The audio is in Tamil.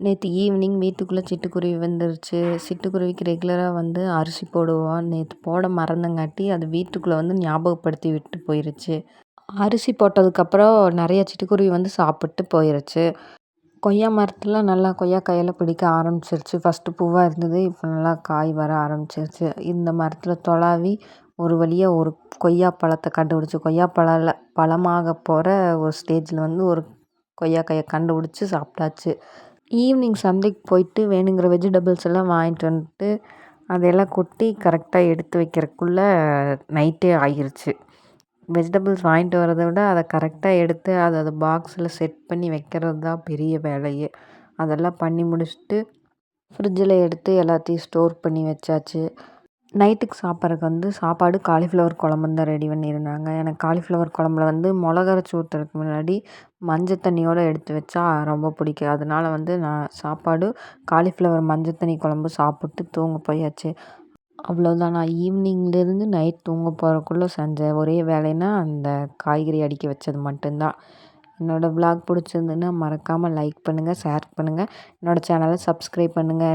நேத்து ஈவினிங் வீட்டுக்குள்ள சிட்டுக்குருவி வந்துருச்சு. சிட்டுக்குருவிக்கு ரெகுலரா அரிசி போடுவோம். நேத்து போட மறந்தங்காட்டி, அது வீட்டுக்குள்ள ஞாபகப்படுத்தி விட்டு போயிருச்சு. அரிசி போட்டதுக்கப்புறம் நெறைய சிட்டுக்குருவி சாப்பிட்டு போயிருச்சு. கொய்யா மரத்துல நல்லா கொய்யா காயெல்லாம் பிடிக்க ஆரம்பிச்சிருச்சு. ஃபர்ஸ்ட்டு பூவா இருந்தது. இப்ப நல்லா காய் வர ஆரம்பிச்சிருச்சு. இந்த மரத்துல தொலாவி ஒரு வழியா ஒரு கொய்யா பழத்த கண்டுபிடிச்சு, கொய்யா பழமாக போற ஒரு ஸ்டேஜ்ல ஒரு கொய்யா காய கண்டுபிடிச்சு சாப்பிட்டாச்சு. ஈவினிங் சந்தைக்கு போயிட்டு வேணுங்கிற வெஜிடபிள்ஸ் எல்லாம் வாங்கிட்டு வந்துட்டு, அதையெல்லாம் கொட்டி கரெக்டாக எடுத்து வைக்கிறதுக்குள்ள நைட்டே ஆகிருச்சு. வெஜிடபிள்ஸ் வாங்கிட்டு வரத விட அதை கரெக்டாக எடுத்து அதை பாக்ஸில் செட் பண்ணி வைக்கிறது தான் பெரிய வேலையே. அதெல்லாம் பண்ணி முடிச்சுட்டு ஃப்ரிட்ஜில் எடுத்து எல்லாத்தையும் ஸ்டோர் பண்ணி வச்சாச்சு. நைட்டுக்கு சாப்பிட்றதுக்கு சாப்பாடு காலிஃப்ளவர் குழம்புன்னு தான் ரெடி பண்ணியிருந்தாங்க. எனக்கு காலிஃப்ளவர் குழம்புல மிளகா அரைச்சி ஊற்றுறதுக்கு முன்னாடி மஞ்சள் தண்ணியோடு எடுத்து வச்சா ரொம்ப பிடிக்கும். அதனால நான் சாப்பாடு காலிஃப்ளவர் மஞ்சள் தண்ணி குழம்பு சாப்பிட்டு தூங்க போயாச்சு. அவ்வளோதான். நான் ஈவினிங்லேருந்து நைட் தூங்க போகிறக்குள்ளே செஞ்ச ஒரே வேலைன்னா அந்த காய்கறி அடுக்கி வச்சது மட்டும்தான். என்னோடய விளாக் பிடிச்சிருந்துன்னா மறக்காமல் லைக் பண்ணுங்கள், ஷேர் பண்ணுங்கள். என்னோடய சேனலை சப்ஸ்கிரைப் பண்ணுங்கள்.